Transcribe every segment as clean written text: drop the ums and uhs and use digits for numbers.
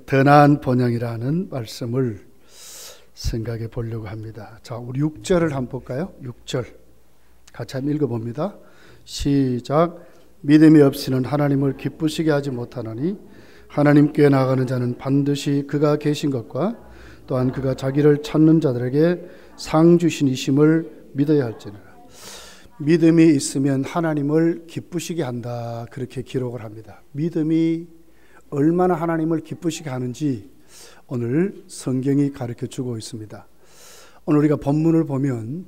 더 나은 번영이라는 말씀을 생각해 보려고 합니다. 자, 우리 6절을 한번 볼까요? 6절 같이 한번 읽어봅니다. 시작. 믿음이 없이는 하나님을 기쁘시게 하지 못하나니 하나님께 나아가는 자는 반드시 그가 계신 것과 또한 그가 자기를 찾는 자들에게 상 주신이심을 믿어야 할지니라. 믿음이 있으면 하나님을 기쁘시게 한다, 그렇게 기록을 합니다. 믿음이 얼마나 하나님을 기쁘시게 하는지 오늘 성경이 가르쳐주고 있습니다. 오늘 우리가 본문을 보면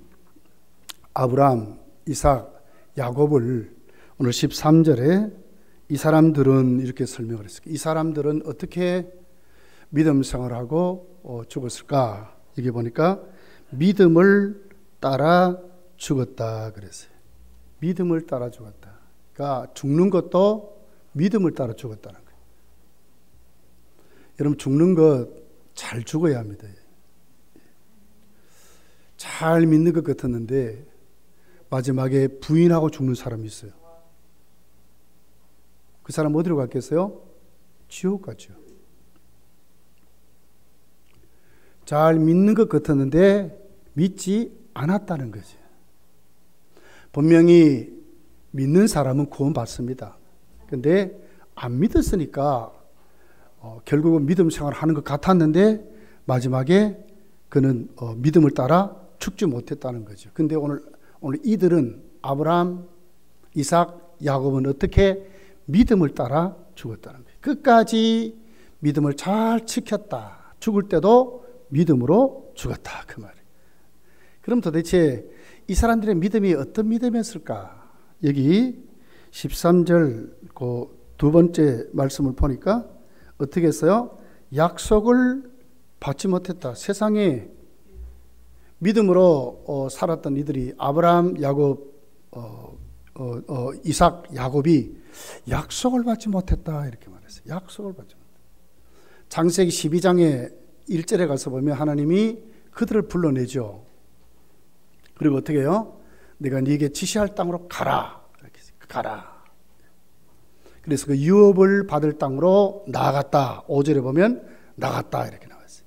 아브라함, 이삭, 야곱을 오늘 13절에 이 사람들은 이렇게 설명을 했습니다. 이 사람들은 어떻게 믿음 생활하고 죽었을까? 여기 보니까 믿음을 따라 죽었다 그랬어요. 믿음을 따라 죽었다. 그러니까 죽는 것도 믿음을 따라 죽었다는 거예요. 여러분, 죽는 것 잘 죽어야 합니다. 잘 믿는 것 같았는데 마지막에 부인하고 죽는 사람이 있어요. 그 사람 어디로 갔겠어요? 지옥 갔죠. 잘 믿는 것 같았는데 믿지 않았다는 거죠. 분명히 믿는 사람은 구원받습니다. 근데 안 믿었으니까 결국은 믿음 생활하는 것 같았는데 마지막에 그는 믿음을 따라 죽지 못했다는 거죠. 근데 오늘 이들은 아브라함, 이삭, 야곱은 어떻게 믿음을 따라 죽었다는 거예요. 끝까지 믿음을 잘 지켰다. 죽을 때도 믿음으로 죽었다, 그 말이에요. 그럼 도대체 이 사람들의 믿음이 어떤 믿음이었을까? 여기 13절 그 두 번째 말씀을 보니까 어떻게 했어요? 약속을 받지 못했다. 세상에 믿음으로 살았던 이들이 아브라함, 야곱, 이삭, 야곱이 약속을 받지 못했다, 이렇게 말했어요. 약속을 받지 못했다. 창세기 12장에 1절에 가서 보면 하나님이 그들을 불러내죠. 그리고 어떻게 해요? 내가 네게 지시할 땅으로 가라, 이렇게 가라. 그래서 그 유업을 받을 땅으로 나아갔다. 5절에 보면 나갔다, 이렇게 나왔어요.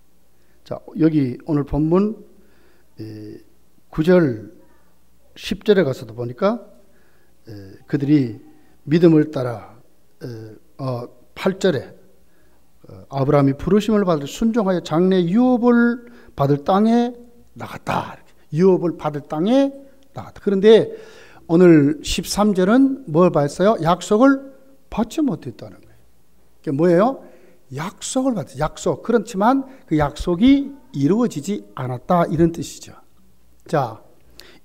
자, 여기 오늘 본문 9절 10절에 가서도 보니까 그들이 믿음을 따라 8절에 아브라함이 부르심을 받을 순종하여 장래 유업을 받을 땅에 나갔다. 이렇게. 유업을 받을 땅에 나갔다. 그런데 오늘 13절은 뭘 봤어요? 약속을 받지 못했다는 거예요. 그게 뭐예요? 약속을 받았어요. 약속. 그렇지만 그 약속이 이루어지지 않았다, 이런 뜻이죠. 자,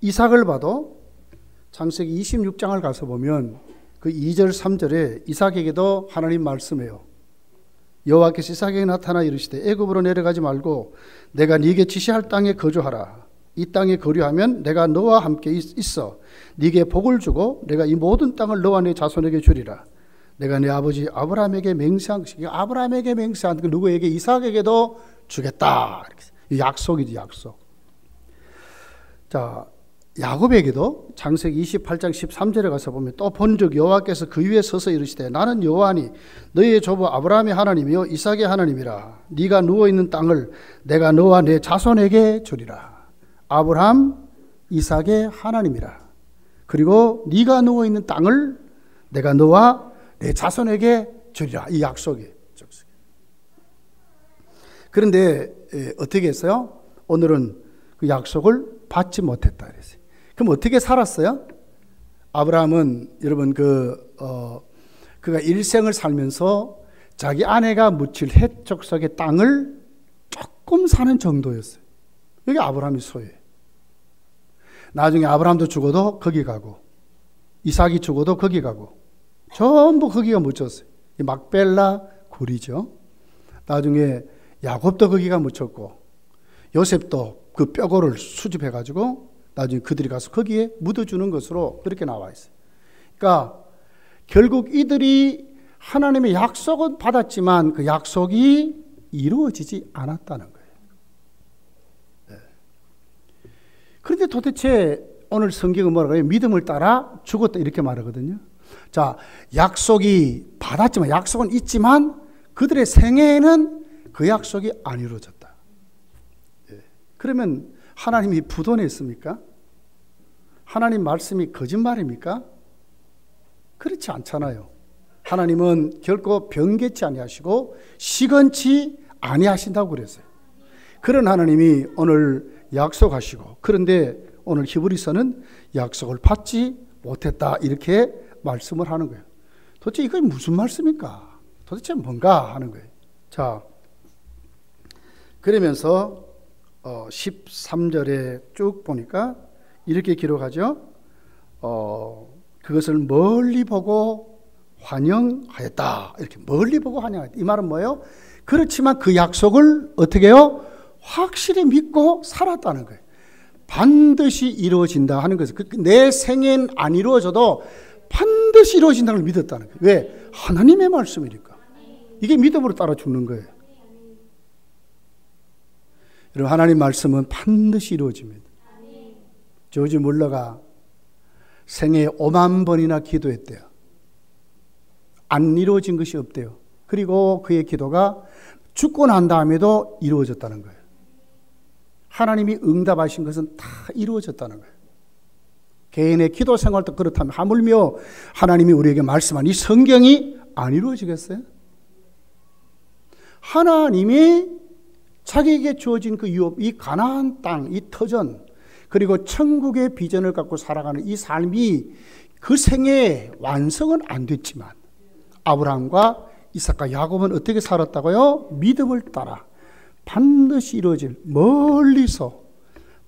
이삭을 봐도 창세기 26장을 가서 보면 그 2절 3절에 이삭에게도 하나님 말씀해요. 여호와께서 이삭에게 나타나 이르시되 애굽으로 내려가지 말고 내가 네게 지시할 땅에 거주하라. 이 땅에 거류하면 내가 너와 함께 있어 네게 복을 주고 내가 이 모든 땅을 너와 네 자손에게 주리라. 내가 네 아버지 아브라함에게 맹세한 것이, 아브라함에게 맹세한 그 누구에게? 이삭에게도 주겠다. 이렇게. 약속이지, 약속. 자, 야곱에게도 창세기 28장 13절에 가서 보면 또 본즉 여호와께서 그 위에 서서 이르시되 나는 여호와니 너희의 조부 아브라함의 하나님이요 이삭의 하나님이라. 네가 누워있는 땅을 내가 너와 내 자손에게 주리라. 아브라함, 이삭의 하나님이라. 그리고 네가 누워있는 땅을 내가 너와 내 자손에게 주리라. 이 약속이. 그런데 어떻게 했어요? 오늘은 그 약속을 받지 못했다 그랬어요. 그럼 어떻게 살았어요? 아브라함은 여러분 그가 일생을 살면서 자기 아내가 묻힐 헷 족속의 땅을 조금 사는 정도였어요. 여기 아브라함이 소유해. 나중에 아브라함도 죽어도 거기 가고 이삭이 죽어도 거기 가고 전부 거기가 묻혔어요. 막벨라 굴이죠. 나중에 야곱도 거기가 묻혔고 요셉도 그 뼈고를 수집해가지고 나중에 그들이 가서 거기에 묻어주는 것으로 그렇게 나와 있어요. 그러니까 결국 이들이 하나님의 약속은 받았지만 그 약속이 이루어지지 않았다는 거예요. 네. 그런데 도대체 오늘 성경은 뭐라고 해요? 믿음을 따라 죽었다, 이렇게 말하거든요. 자, 약속이 받았지만, 약속은 있지만 그들의 생애에는 그 약속이 안 이루어졌다. 그러면 하나님이 부도냈습니까? 하나님 말씀이 거짓말입니까? 그렇지 않잖아요. 하나님은 결코 변개치 아니하시고 시건치 아니하신다고 그랬어요. 그런 하나님이 오늘 약속하시고, 그런데 오늘 히브리서는 약속을 받지 못했다 이렇게 말씀을 하는 거예요. 도대체 이게 무슨 말씀입니까? 도대체 뭔가 하는 거예요. 자, 그러면서 13절에 쭉 보니까 이렇게 기록하죠. 그것을 멀리 보고 환영하였다. 이렇게 멀리 보고 환영하였다. 이 말은 뭐예요? 그렇지만 그 약속을 어떻게 해요? 확실히 믿고 살았다는 거예요. 반드시 이루어진다 하는 것은 내 생엔 안 이루어져도 반드시 이루어진다는 걸 믿었다는 거예요. 왜? 하나님의 말씀이니까. 이게 믿음으로 따라 죽는 거예요. 여러분, 하나님 말씀은 반드시 이루어집니다. 조지 물러가 생애 5만 번이나 기도했대요. 안 이루어진 것이 없대요. 그리고 그의 기도가 죽고 난 다음에도 이루어졌다는 거예요. 하나님이 응답하신 것은 다 이루어졌다는 거예요. 개인의 기도 생활도 그렇다면 하물며 하나님이 우리에게 말씀한 이 성경이 안 이루어지겠어요? 하나님이 자기에게 주어진 그 유업, 이 가나안 땅, 이 터전, 그리고 천국의 비전을 갖고 살아가는 이 삶이 그 생애에 완성은 안 됐지만 아브라함과 이삭과 야곱은 어떻게 살았다고요? 믿음을 따라 반드시 이루어질, 멀리서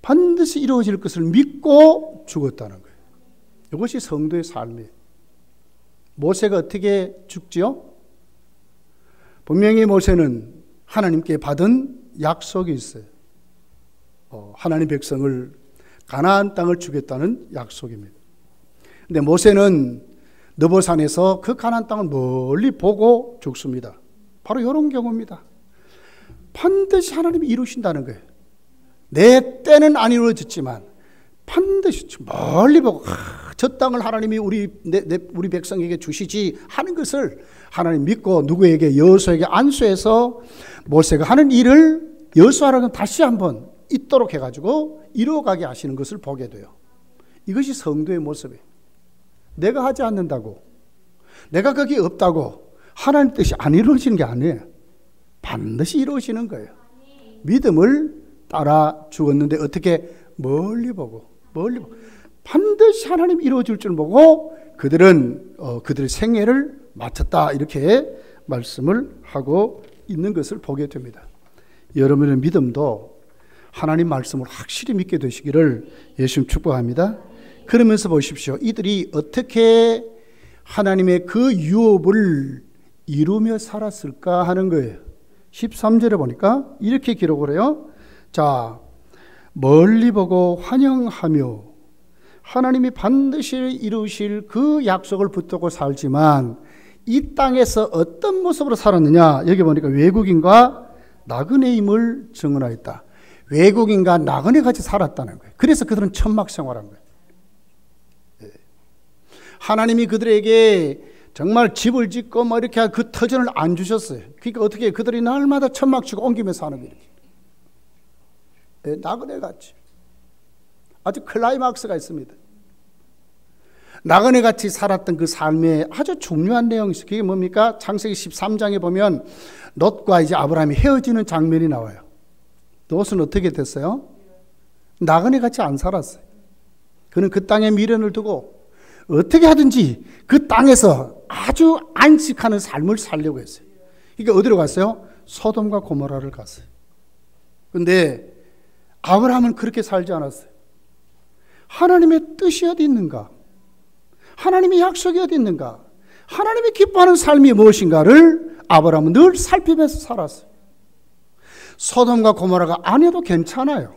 반드시 이루어질 것을 믿고 죽었다는 거예요. 이것이 성도의 삶이에요. 모세가 어떻게 죽지요? 분명히 모세는 하나님께 받은 약속이 있어요. 하나님 백성을 가나안 땅을 주겠다는 약속입니다. 근데 모세는 느보산에서 그 가나안 땅을 멀리 보고 죽습니다. 바로 이런 경우입니다. 반드시 하나님이 이루신다는 거예요. 내 때는 안 이루어졌지만 반드시 멀리 보고 저 땅을 하나님이 우리 백성에게 주시지 하는 것을 하나님 믿고 누구에게? 여호수아에게 안수해서 모세가 하는 일을 여호수아랑은 다시 한번 있도록 해가지고 이루어가게 하시는 것을 보게 돼요. 이것이 성도의 모습이에요. 내가 하지 않는다고, 내가 거기 없다고 하나님 뜻이 안 이루어지는 게 아니에요. 반드시 이루어지는 거예요. 믿음을 따라 죽었는데 어떻게? 멀리 보고 반드시 하나님 이루어질 줄 보고 그들은 그들의 생애를 마쳤다 이렇게 말씀을 하고 있는 것을 보게 됩니다. 여러분의 믿음도 하나님 말씀을 확실히 믿게 되시기를 예수님 축복합니다. 그러면서 보십시오. 이들이 어떻게 하나님의 그 유업을 이루며 살았을까 하는 거예요. 13절에 보니까 이렇게 기록을 해요. 자, 멀리 보고 환영하며 하나님이 반드시 이루실 그 약속을 붙들고 살지만 이 땅에서 어떤 모습으로 살았느냐? 여기 보니까 외국인과 나그네임을 증언하였다. 외국인과 나그네 같이 살았다는 거예요. 그래서 그들은 천막 생활한 거예요. 하나님이 그들에게 정말 집을 짓고 뭐 이렇게 그 터전을 안 주셨어요. 그러니까 어떻게 그들이 날마다 천막 치고 옮기면서 사는 거예요. 나그네 같이. 아주 클라이막스가 있습니다. 나그네 같이 살았던 그 삶에 아주 중요한 내용이 있어요. 그게 뭡니까? 창세기 13장에 보면 롯과 이제 아브라함이 헤어지는 장면이 나와요. 롯은 어떻게 됐어요? 나그네 같이 안 살았어요. 그는 그 땅에 미련을 두고 어떻게 하든지 그 땅에서 아주 안식하는 삶을 살려고 했어요. 그러니까 어디로 갔어요? 소돔과 고모라를 갔어요. 그런데 아브라함은 그렇게 살지 않았어요. 하나님의 뜻이 어디 있는가? 하나님의 약속이 어디 있는가? 하나님이 기뻐하는 삶이 무엇인가를 아브라함은 늘 살피면서 살았어요. 소돔과 고모라가 안 해도 괜찮아요.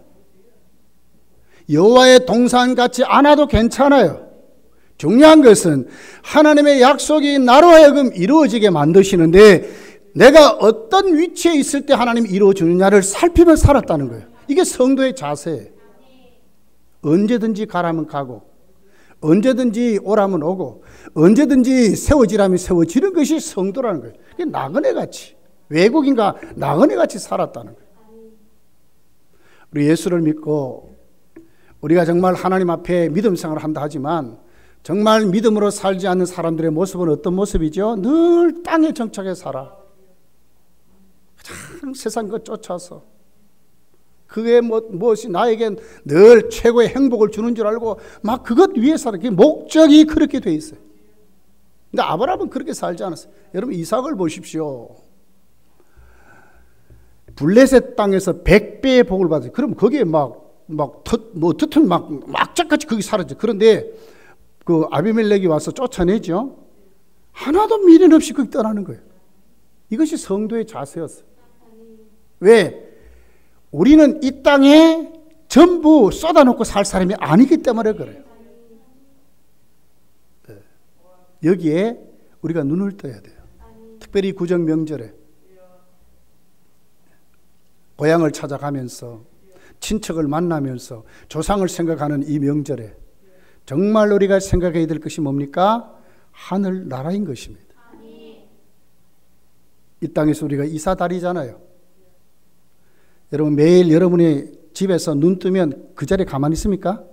여호와의 동산같이 안 해도 괜찮아요. 중요한 것은 하나님의 약속이 나로 하여금 이루어지게 만드시는데 내가 어떤 위치에 있을 때 하나님이 이루어주느냐를 살피면서 살았다는 거예요. 이게 성도의 자세예요. 언제든지 가라면 가고 언제든지 오라면 오고 언제든지 세워지라면 세워지는 것이 성도라는 거예요. 이게 나그네같이 외국인과 나그네같이 살았다는 거예요. 우리 예수를 믿고 우리가 정말 하나님 앞에 믿음 생활을 한다 하지만 정말 믿음으로 살지 않는 사람들의 모습은 어떤 모습이죠? 늘 땅에 정착해 살아. 참 세상 것 쫓아서 그게 무엇이 나에겐 늘 최고의 행복을 주는 줄 알고 막 그것 위해 살아. 그게 목적이 그렇게 돼 있어요. 근데 아브라함은 그렇게 살지 않았어요. 여러분 이삭을 보십시오. 블레셋 땅에서 100배의 복을 받았어요. 그럼 거기에 어떻든 막짝같이 거기 살았죠. 그런데 그 아비멜렉이 와서 쫓아내죠. 하나도 미련 없이 거기 떠나는 거예요. 이것이 성도의 자세였어요. 왜? 우리는 이 땅에 전부 쏟아놓고 살 사람이 아니기 때문에 그래요. 여기에 우리가 눈을 떠야 돼요. 특별히 구정 명절에 고향을 찾아가면서 친척을 만나면서 조상을 생각하는 이 명절에 정말 우리가 생각해야 될 것이 뭡니까? 하늘 나라인 것입니다. 이 땅에서 우리가 이사다리잖아요. 여러분 매일 여러분의 집에서 눈 뜨면 그 자리에 가만히 있습니까?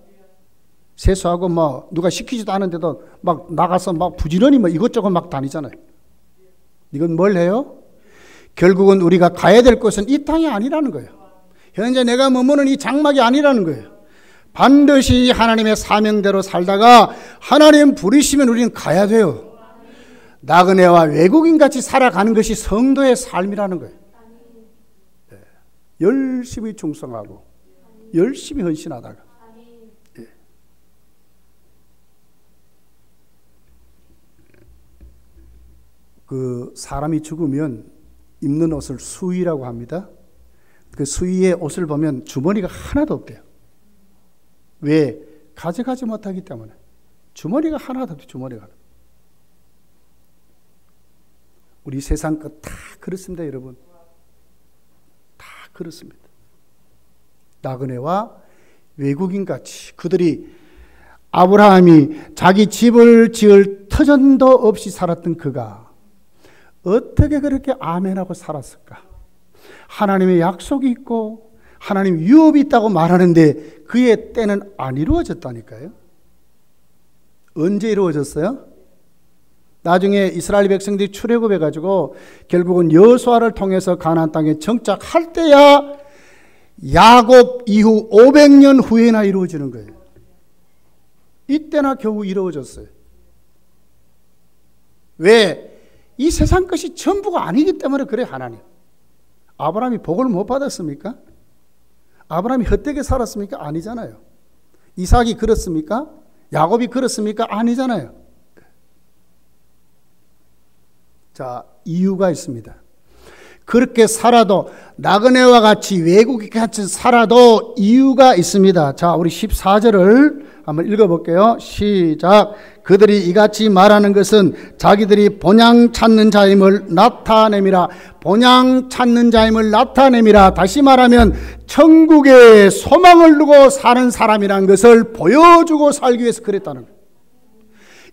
세수하고 누가 시키지도 않은데도 막 나가서 막 부지런히 이것저것 막 다니잖아요. 이건 뭘 해요? 결국은 우리가 가야 될 곳은 이 땅이 아니라는 거예요. 현재 내가 머무는 이 장막이 아니라는 거예요. 반드시 하나님의 사명대로 살다가 하나님 부르시면 우리는 가야 돼요. 나그네와 외국인같이 살아가는 것이 성도의 삶이라는 거예요. 네. 열심히 충성하고 열심히 헌신하다가 네. 그 사람이 죽으면 입는 옷을 수의라고 합니다. 그 수의의 옷을 보면 주머니가 하나도 없대요. 왜? 가져가지 못하기 때문에. 주머니가 하나도 없대요. 주머니가. 우리 세상 것 다 그렇습니다, 여러분. 다 그렇습니다. 나그네와 외국인같이 그들이 아브라함이 자기 집을 지을 터전도 없이 살았던 그가 어떻게 그렇게 아멘하고 살았을까? 하나님의 약속이 있고 하나님 유업이 있다고 말하는데 그의 때는 안 이루어졌다니까요. 언제 이루어졌어요? 나중에 이스라엘 백성들이 출애굽해가지고 결국은 여호수아를 통해서 가나안 땅에 정착할 때야 야곱 이후 500년 후에나 이루어지는 거예요. 이때나 겨우 이루어졌어요. 왜? 이 세상 것이 전부가 아니기 때문에 그래. 하나님 아브라함이 복을 못 받았습니까? 아브라함이 헛되게 살았습니까? 아니잖아요. 이삭이 그렇습니까? 야곱이 그렇습니까? 아니잖아요. 자, 이유가 있습니다. 그렇게 살아도 나그네와 같이 외국인 같이 살아도 이유가 있습니다. 자, 우리 14절을 한번 읽어볼게요. 시작. 그들이 이같이 말하는 것은 자기들이 본향 찾는 자임을 나타냄이라. 본향 찾는 자임을 나타냄이라. 다시 말하면 천국에 소망을 두고 사는 사람이라는 것을 보여주고 살기 위해서 그랬다는 거예요.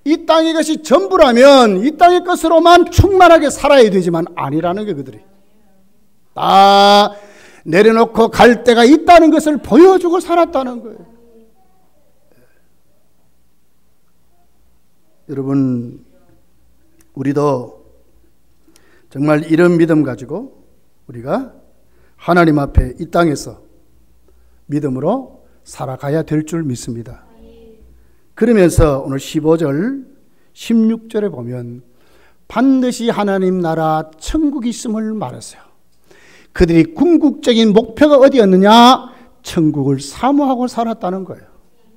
이 땅의 것이 전부라면 이 땅의 것으로만 충만하게 살아야 되지만 아니라는 게 그들이. 다 내려놓고 갈 때가 있다는 것을 보여주고 살았다는 거예요. 여러분, 우리도 정말 이런 믿음 가지고 우리가 하나님 앞에 이 땅에서 믿음으로 살아가야 될 줄 믿습니다. 그러면서 오늘 15절, 16절에 보면 반드시 하나님 나라 천국이 있음을 말했어요. 그들이 궁극적인 목표가 어디였느냐? 천국을 사모하고 살았다는 거예요.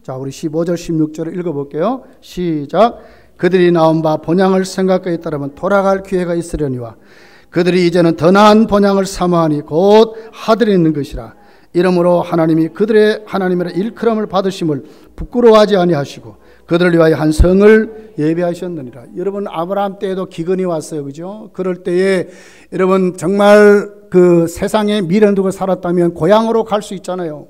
자, 우리 15절, 16절을 읽어볼게요. 시작. 그들이 나온 바 본향을 생각하에 따르면 돌아갈 기회가 있으려니와 그들이 이제는 더 나은 본향을 사모하니 곧 하늘에 있는 것이라. 이러므로 하나님이 그들의 하나님의 일컬음을 받으심을 부끄러워하지 아니하시고 그들을 위하여 한 성을 예비하셨느니라. 여러분, 아브라함 때에도 기근이 왔어요. 그죠? 그럴 때에 여러분 정말 그 세상에 미련 두고 살았다면 고향으로 갈 수 있잖아요.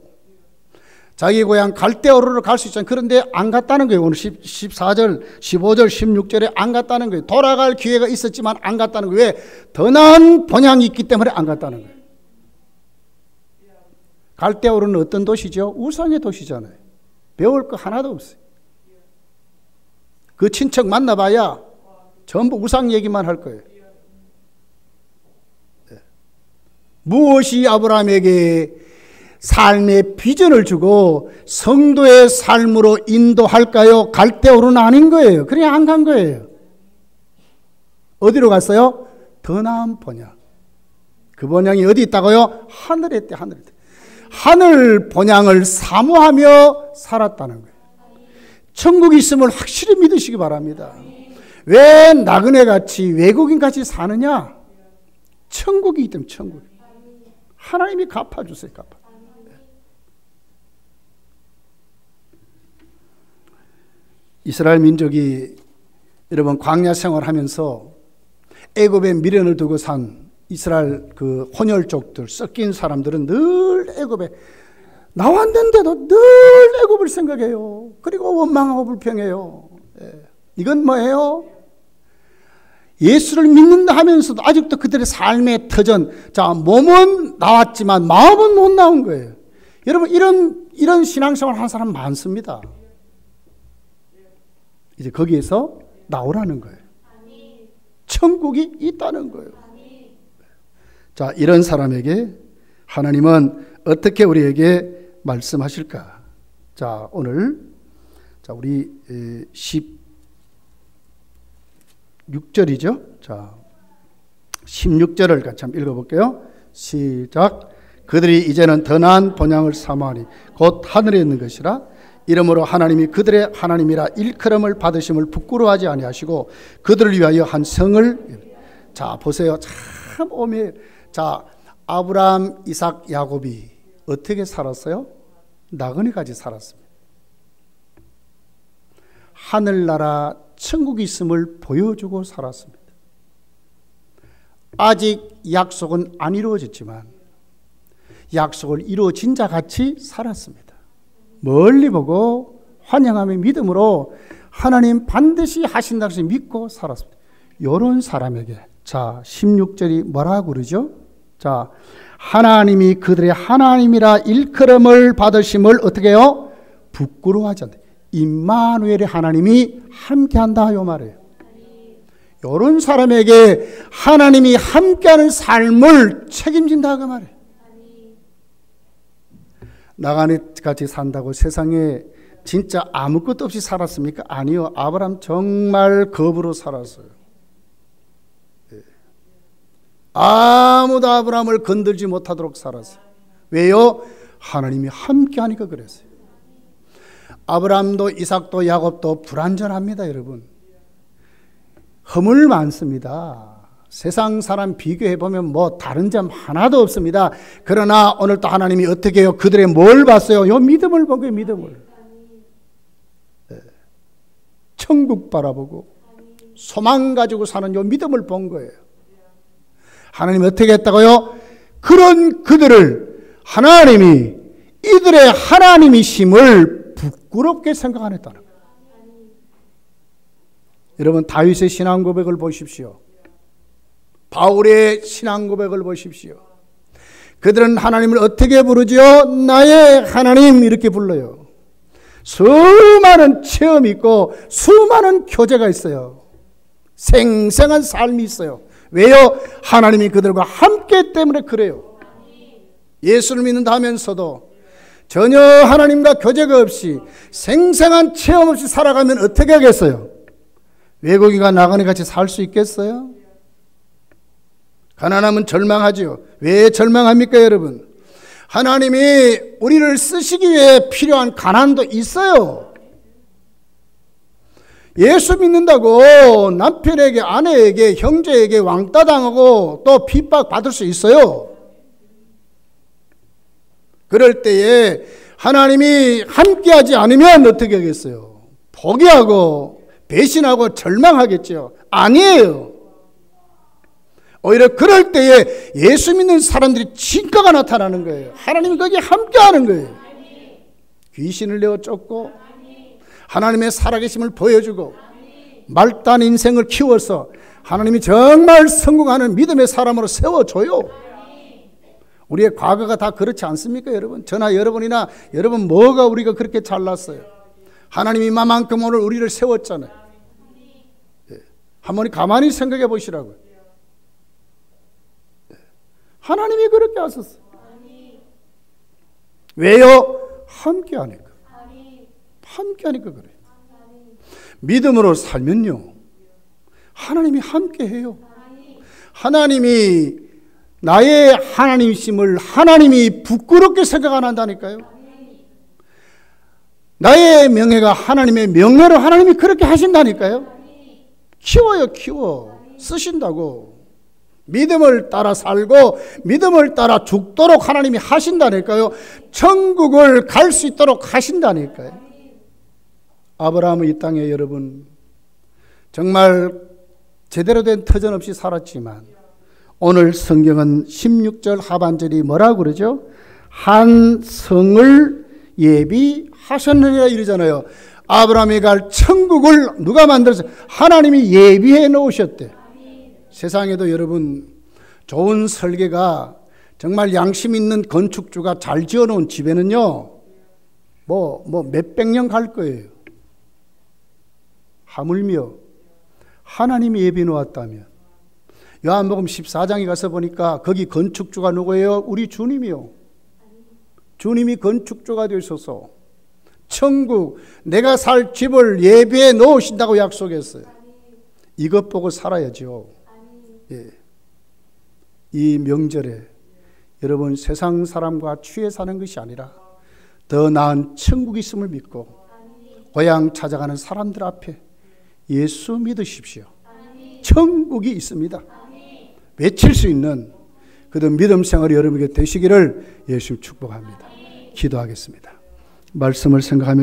자기 고향 갈대오르로 갈 수 있잖아요. 그런데 안 갔다는 거예요. 오늘 14절, 15절, 16절에 안 갔다는 거예요. 돌아갈 기회가 있었지만 안 갔다는 거예요. 왜? 더 나은 본향이 있기 때문에 안 갔다는 거예요. 갈대오르는 어떤 도시죠? 우상의 도시잖아요. 배울 거 하나도 없어요. 그 친척 만나봐야 전부 우상 얘기만 할 거예요. 무엇이 아브라함에게 삶의 비전을 주고 성도의 삶으로 인도할까요? 갈대오르는 아닌 거예요. 그냥 안 간 거예요. 어디로 갔어요? 더 나은 본향. 그 본향이 어디 있다고요? 하늘에 있대, 하늘에 있대. 하늘 본향을 사모하며 살았다는 거예요. 천국이 있음을 확실히 믿으시기 바랍니다. 왜 나그네같이 외국인같이 사느냐? 천국이 있다면 천국. 하나님이 갚아주세요. 갚아. 이스라엘 민족이 여러분 광야 생활하면서 애굽에 미련을 두고 산 이스라엘 그 혼혈족들 섞인 사람들은 늘 애굽에 나왔는데도 늘 애굽을 생각해요. 그리고 원망하고 불평해요. 이건 뭐예요? 예수를 믿는다 하면서도 아직도 그들의 삶의 터전, 자 몸은 나왔지만 마음은 못 나온 거예요. 여러분 이런 신앙생활 하는 사람 많습니다. 이제 거기에서 나오라는 거예요. 천국이 있다는 거예요. 자, 이런 사람에게 하나님은 어떻게 우리에게 말씀하실까? 자, 오늘 자 우리 16절이죠. 자, 16절을 같이 한번 읽어볼게요. 시작. 그들이 이제는 더 나은 본향을 사모하니 곧 하늘에 있는 것이라. 이러므로 하나님이 그들의 하나님이라 일컬음을 받으심을 부끄러워하지 아니하시고 그들을 위하여 한 성을. 자 보세요. 참 오묘해요. 자 아브라함, 이삭, 야곱이 어떻게 살았어요? 나그네까지 살았습니다. 하늘나라 천국이 있음을 보여주고 살았습니다. 아직 약속은 안 이루어졌지만 약속을 이루어진 자 같이 살았습니다. 멀리 보고 환영하며 믿음으로 하나님 반드시 하신다고 해서 믿고 살았습니다. 이런 사람에게 자 16절이 뭐라고 그러죠? 자 하나님이 그들의 하나님이라 일컬음을 받으심을 어떻게 해요? 부끄러워하지 않다. 임마누엘의 하나님이 함께한다 요 말이에요. 이런 사람에게 하나님이 함께하는 삶을 책임진다 그 말이에요. 나그네같이 산다고 세상에 진짜 아무것도 없이 살았습니까? 아니요. 아브라함 정말 겁으로 살았어요. 아무도 아브라함을 건들지 못하도록 살았어요. 왜요? 하나님이 함께하니까 그랬어요. 아브라함도 이삭도 야곱도 불완전합니다. 여러분 허물 많습니다. 세상 사람 비교해보면 뭐 다른 점 하나도 없습니다. 그러나 오늘 또 하나님이 어떻게 해요? 그들의 뭘 봤어요? 요 믿음을 본 거예요. 믿음을. 천국 바라보고 소망 가지고 사는 요 믿음을 본 거예요. 하나님이 어떻게 했다고요? 그런 그들을 하나님이 이들의 하나님이심을 부끄럽게 생각 안 했다는 거예요. 여러분 다윗의 신앙 고백을 보십시오. 바울의 신앙 고백을 보십시오. 그들은 하나님을 어떻게 부르죠? 나의 하나님 이렇게 불러요. 수많은 체험이 있고 수많은 교제가 있어요. 생생한 삶이 있어요. 왜요? 하나님이 그들과 함께 때문에 그래요. 예수를 믿는다 하면서도 전혀 하나님과 교제가 없이 생생한 체험 없이 살아가면 어떻게 하겠어요? 외국인과 나그네같이 살 수 있겠어요? 가난하면 절망하지요. 왜 절망합니까 여러분? 하나님이 우리를 쓰시기 위해 필요한 가난도 있어요. 예수 믿는다고 남편에게 아내에게 형제에게 왕따 당하고 또 핍박받을 수 있어요. 그럴 때에 하나님이 함께하지 않으면 어떻게 하겠어요? 포기하고 배신하고 절망하겠죠. 아니에요. 오히려 그럴 때에 예수 믿는 사람들이 진가가 나타나는 거예요. 하나님이 거기에 함께하는 거예요. 귀신을 내어 쫓고 하나님의 살아계심을 보여주고 말단 인생을 키워서 하나님이 정말 성공하는 믿음의 사람으로 세워줘요. 우리의 과거가 다 그렇지 않습니까, 여러분? 저나 여러분이나 여러분 뭐가 우리가 그렇게 잘났어요? 하나님이 이만큼 오늘 우리를 세웠잖아요. 한번 가만히 생각해 보시라고요. 하나님이 그렇게 하셨어요. 왜요? 함께 하니까. 함께 하니까 그래요. 믿음으로 살면요, 하나님이 함께 해요. 하나님이 나의 하나님이심을 하나님이 부끄럽게 생각 안 한다니까요. 나의 명예가 하나님의 명예로 하나님이 그렇게 하신다니까요. 키워요, 키워. 쓰신다고. 믿음을 따라 살고 믿음을 따라 죽도록 하나님이 하신다니까요. 천국을 갈 수 있도록 하신다니까요. 아브라함은 이 땅에 여러분 정말 제대로 된 터전 없이 살았지만 오늘 성경은 16절 하반절이 뭐라고 그러죠? 한 성을 예비하셨느니라 이러잖아요. 아브라함이 갈 천국을 누가 만들었어요? 하나님이 예비해 놓으셨대. 세상에도 여러분 좋은 설계가 정말 양심 있는 건축주가 잘 지어놓은 집에는요 뭐 몇백 년 갈 거예요. 하물며 하나님이 예비해 놓았다면 요한복음 14장에 가서 보니까 거기 건축주가 누구예요? 우리 주님이요. 주님이 건축주가 되셔서 천국 내가 살 집을 예비해 놓으신다고 약속했어요. 이것 보고 살아야죠. 예. 이 명절에 여러분 세상 사람과 취해 사는 것이 아니라 더 나은 천국이 있음을 믿고 고향 찾아가는 사람들 앞에 예수 믿으십시오. 천국이 있습니다. 외칠 수 있는 그런 믿음 생활이 여러분에게 되시기를 예수 축복합니다. 기도하겠습니다. 말씀을 생각하며